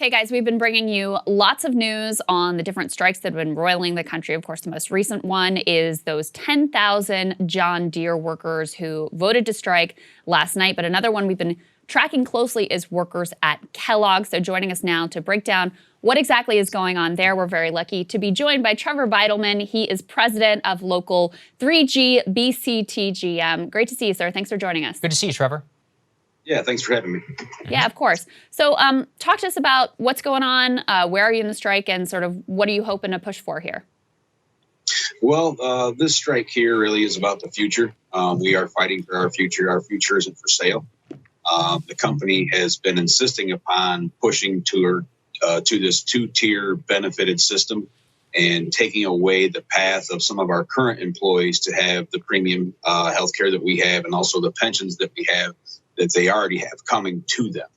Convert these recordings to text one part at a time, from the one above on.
Okay, guys, we've been bringing you lots of news on the different strikes that have been roiling the country. Of course, the most recent one is those 10,000 John Deere workers who voted to strike last night. But another one we've been tracking closely is workers at Kellogg. So joining us now to break down what exactly is going on there, we're very lucky to be joined by Trevor Beidelman. He is president of Local 3G BCTGM. Great to see you, sir. Thanks for joining us. Good to see you, Trevor. Yeah, thanks for having me. Yeah, of course. So talk to us about what's going on, where are you in the strike, and sort of what are you hoping to push for here? Well, this strike here really is about the future. We are fighting for our future. Our future isn't for sale. The company has been insisting upon pushing to this two-tier benefited system and taking away the path of some of our current employees to have the premium health care that we have and also the pensions that we have that they already have coming to them.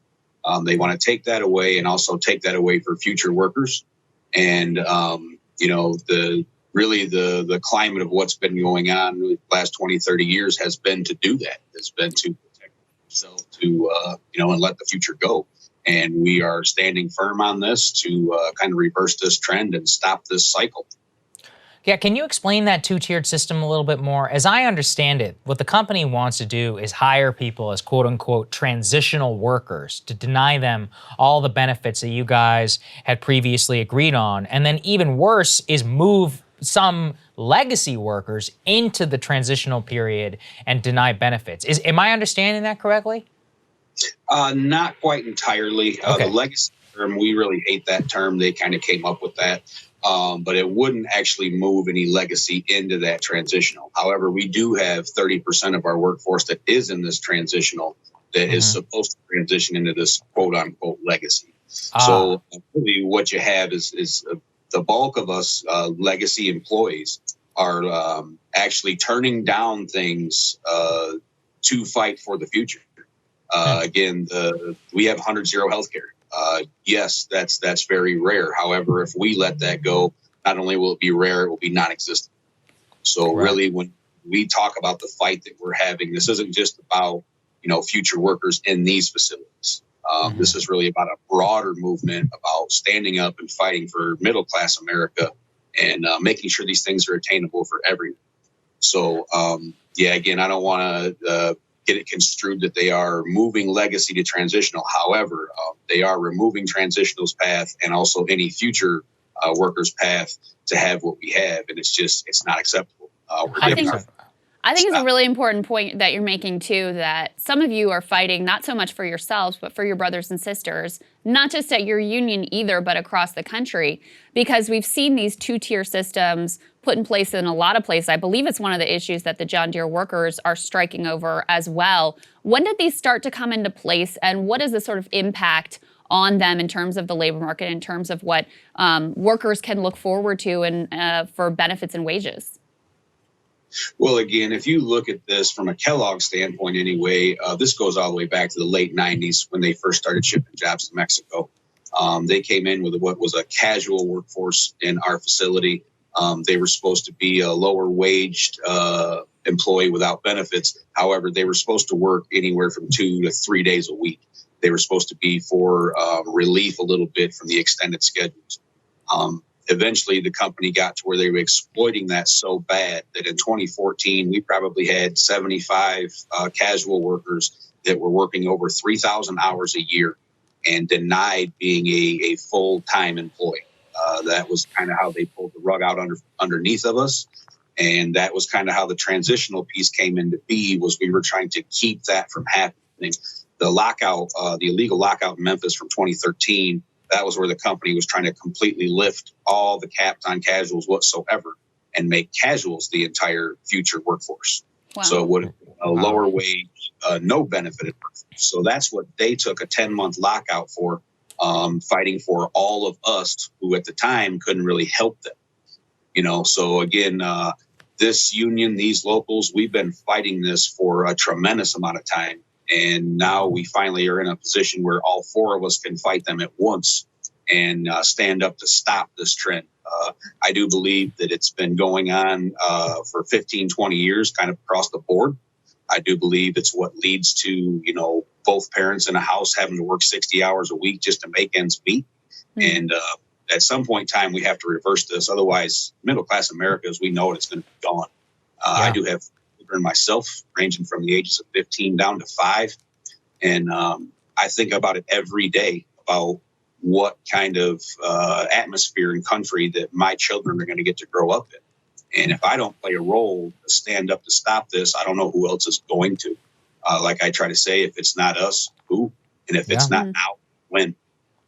They want to take that away and also take that away for future workers. And, the climate of what's been going on the last 20, 30 years has been to do that. It's been to protect yourself and let the future go. And we are standing firm on this to kind of reverse this trend and stop this cycle. Yeah, can you explain that two-tiered system a little bit more? As I understand it, what the company wants to do is hire people as quote-unquote transitional workers to deny them all the benefits that you guys had previously agreed on. And then even worse is move some legacy workers into the transitional period and deny benefits. Am I understanding that correctly? Not quite entirely. Okay. The legacy term, we really hate that term. They kind of came up with that. But it wouldn't actually move any legacy into that transitional. However, we do have 30% of our workforce that is in this transitional that is supposed to transition into this quote unquote legacy. So really what you have is the bulk of us legacy employees are actually turning down things to fight for the future. Again, we have 100-0 healthcare. Yes, that's very rare. However, if we let that go, not only will it be rare, it will be non-existent. So really, when we talk about the fight that we're having, this isn't just about, future workers in these facilities. This is really about a broader movement about standing up and fighting for middle-class America and making sure these things are attainable for everyone. So, again, I don't want to get it construed that they are moving legacy to transitional. However, they are removing transitional's path and also any future workers' path to have what we have. And it's not acceptable. I think it's a really important point that you're making, too, that some of you are fighting not so much for yourselves, but for your brothers and sisters, not just at your union either, but across the country, because we've seen these two-tier systems put in place in a lot of places. I believe it's one of the issues that the John Deere workers are striking over as well. When did these start to come into place, and what is the sort of impact on them in terms of the labor market, in terms of what workers can look forward to and for benefits and wages? Well, again, if you look at this from a Kellogg standpoint anyway, this goes all the way back to the late 90s when they first started shipping jobs to Mexico. They came in with what was a casual workforce in our facility. They were supposed to be a lower waged employee without benefits. However, they were supposed to work anywhere from 2 to 3 days a week. They were supposed to be for relief a little bit from the extended schedules. Eventually, the company got to where they were exploiting that so bad that in 2014, we probably had 75 casual workers that were working over 3,000 hours a year and denied being a full-time employee. That was kind of how they pulled the rug out underneath of us. And that was kind of how the transitional piece came into be, was we were trying to keep that from happening. The lockout, the illegal lockout in Memphis from 2013, that was where the company was trying to completely lift all the caps on casuals whatsoever and make casuals the entire future workforce. Wow. So it would a lower wage, no benefited workforce. So that's what they took a 10-month lockout for, fighting for all of us who at the time couldn't really help them. So again, this union, these locals, we've been fighting this for a tremendous amount of time. And now we finally are in a position where all four of us can fight them at once and stand up to stop this trend. I do believe that it's been going on for 15, 20 years, kind of across the board. I do believe it's what leads to, both parents in a house having to work 60 hours a week just to make ends meet. And at some point in time, we have to reverse this. Otherwise, middle class America, as we know it, is going to be gone. I do have children myself, ranging from the ages of 15 down to 5. And I think about it every day about what kind of atmosphere and country that my children are going to get to grow up in. And if I don't play a role to stand up to stop this, I don't know who else is going to. Like I try to say, if it's not us, who? And if it's not now, when?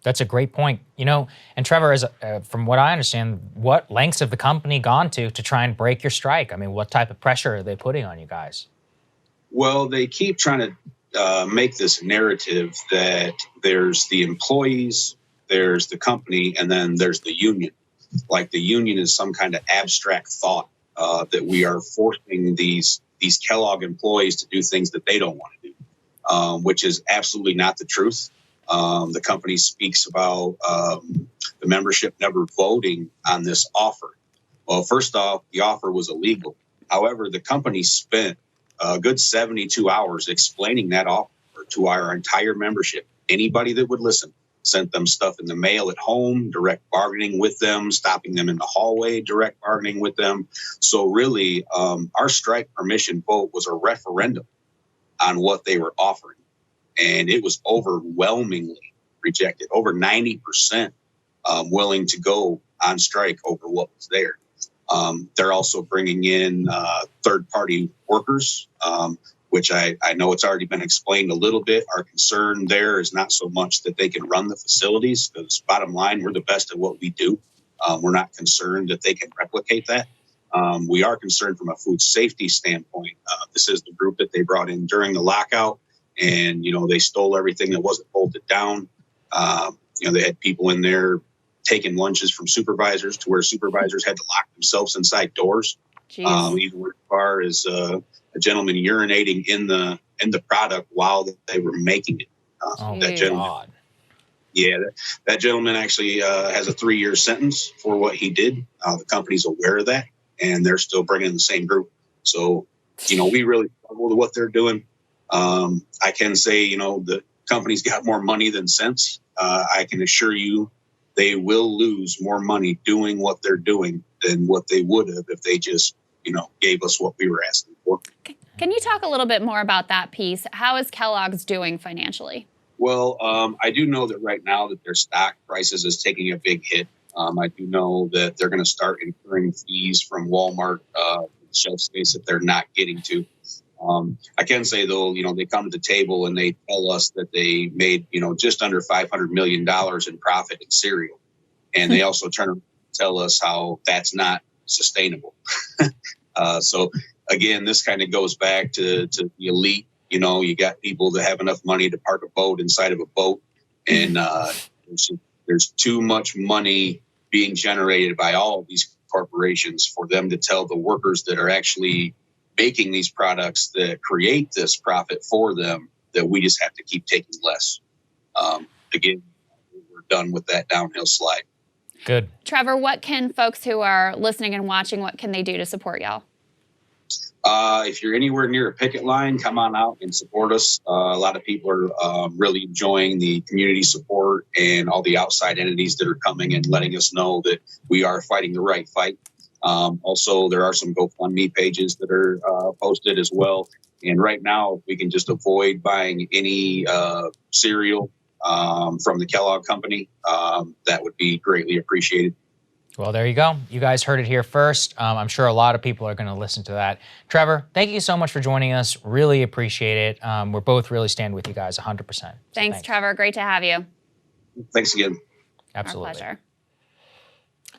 That's a great point. You know, and Trevor, from what I understand, what lengths have the company gone to try and break your strike? I mean, what type of pressure are they putting on you guys? Well, they keep trying to make this narrative that there's the employees, there's the company, and then there's the union. Like the union is some kind of abstract thought that we are forcing these Kellogg employees to do things that they don't want to do, which is absolutely not the truth. The company speaks about the membership never voting on this offer. Well, first off, the offer was illegal. However, the company spent a good 72 hours explaining that offer to our entire membership. Anybody that would listen, sent them stuff in the mail at home, direct bargaining with them, stopping them in the hallway, direct bargaining with them. So really, our strike permission vote was a referendum on what they were offering. And it was overwhelmingly rejected, over 90% willing to go on strike over what was there. They're also bringing in third-party workers, which I know it's already been explained a little bit. Our concern there is not so much that they can run the facilities, because bottom line, we're the best at what we do. We're not concerned that they can replicate that. We are concerned from a food safety standpoint. This is the group that they brought in during the lockout. And, you know, they stole everything that wasn't bolted down. You know, they had people in there taking lunches from supervisors to where supervisors had to lock themselves inside doors. Even as far as a gentleman urinating in the product while they were making it. That gentleman, that gentleman actually has a 3-year sentence for what he did. The company's aware of that, and they're still bringing in the same group. So, you know, we really struggle with what they're doing. I can say, you know, the company's got more money than sense. I can assure you they will lose more money doing what they're doing than what they would have if they just, you know, gave us what we were asking for. Can you talk a little bit more about that piece? How is Kellogg's doing financially? Well, I do know that right now that their stock prices is taking a big hit. I do know that they're going to start incurring fees from Walmart shelf space that they're not getting to. I can say, though, you know, they come to the table and they tell us that they made, you know, just under $500 million in profit in cereal. And they also turn around and tell us how that's not sustainable. So, again, this kind of goes back to the elite. You know, you got people that have enough money to park a boat inside of a boat. And there's too much money being generated by all of these corporations for them to tell the workers that are actually making these products that create this profit for them that we just have to keep taking less. Again, we're done with that downhill slide. Good. Trevor, what can folks who are listening and watching, what can they do to support y'all? If you're anywhere near a picket line, come on out and support us. A lot of people are really enjoying the community support and all the outside entities that are coming and letting us know that we are fighting the right fight. Also, there are some GoFundMe pages that are posted as well. And right now, if we can just avoid buying any cereal from the Kellogg company, that would be greatly appreciated. Well, there you go. You guys heard it here first. I'm sure a lot of people are going to listen to that. Trevor, thank you so much for joining us. Really appreciate it. We're both really stand with you guys 100%. So thanks, Trevor. Great to have you. Thanks again. Absolutely. Our pleasure.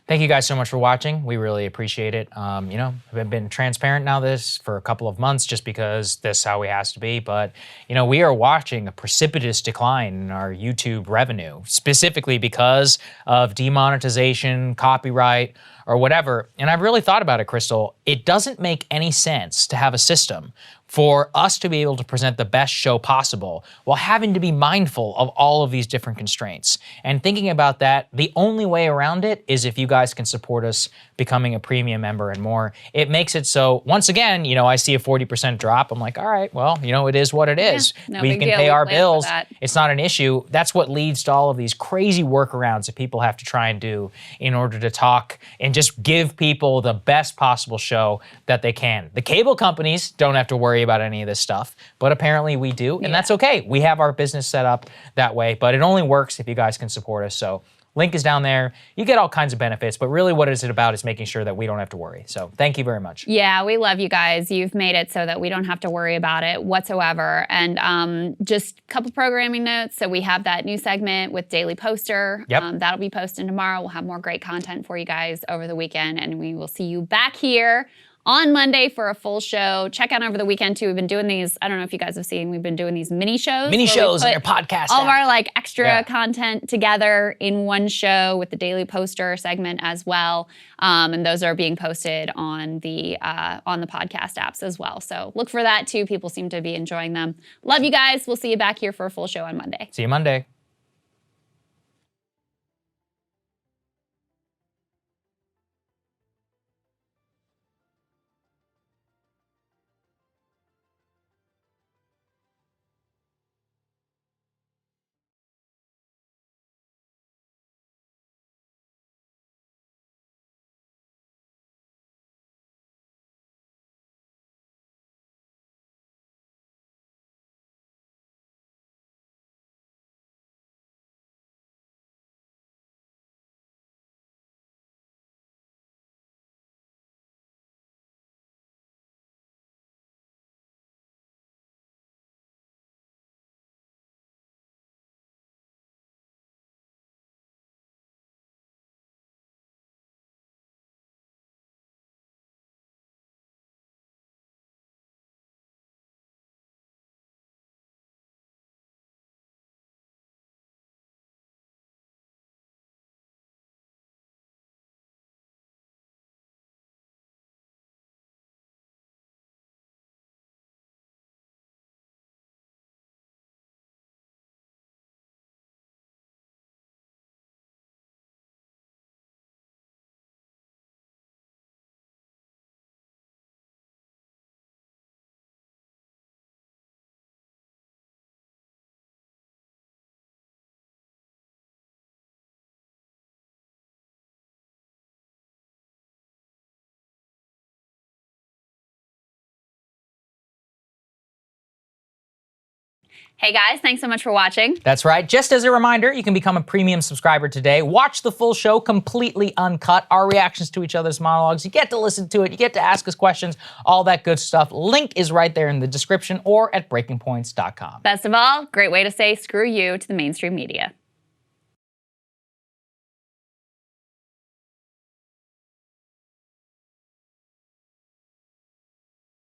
Thank you guys so much for watching. We really appreciate it. You know, I've been transparent now this for a couple of months just because this is how it has to be. But, you know, we are watching a precipitous decline in our YouTube revenue, specifically because of demonetization, copyright, or whatever. And I've really thought about it, Krystal. It doesn't make any sense to have a system for us to be able to present the best show possible while having to be mindful of all of these different constraints. And thinking about that, the only way around it is if you guys can support us becoming a premium member and more. It makes it so, once again, I see a 40% drop. I'm like, all right, well, it is what it is. No We big can deal. pay We our plan for bills. that. It's not an issue. That's what leads to all of these crazy workarounds that people have to try and do in order to talk and just give people the best possible show that they can. The cable companies don't have to worry about any of this stuff, but apparently we do, and that's okay. We have our business set up that way, but it only works if you guys can support us. So link is down there. You get all kinds of benefits, but really what is it about is making sure that we don't have to worry. So thank you very much. Yeah, we love you guys. You've made it so that we don't have to worry about it whatsoever. And just a couple programming notes. So we have that new segment with Daily Poster. Yep. That'll be posted tomorrow. We'll have more great content for you guys over the weekend. And we will see you back here on Monday for a full show. Check out over the weekend too. We've been doing these, I don't know if you guys have seen, we've been doing these mini shows. Mini where we shows on put your podcast all of app. our extra content together in one show with the Daily Poster segment as well. And those are being posted on the podcast apps as well. So look for that too. People seem to be enjoying them. Love you guys. We'll see you back here for a full show on Monday. See you Monday. Hey guys, thanks so much for watching. That's right. Just as a reminder, you can become a premium subscriber today. Watch the full show completely uncut, our reactions to each other's monologues. You get to listen to it. You get to ask us questions, all that good stuff. Link is right there in the description or at breakingpoints.com. Best of all, great way to say screw you to the mainstream media.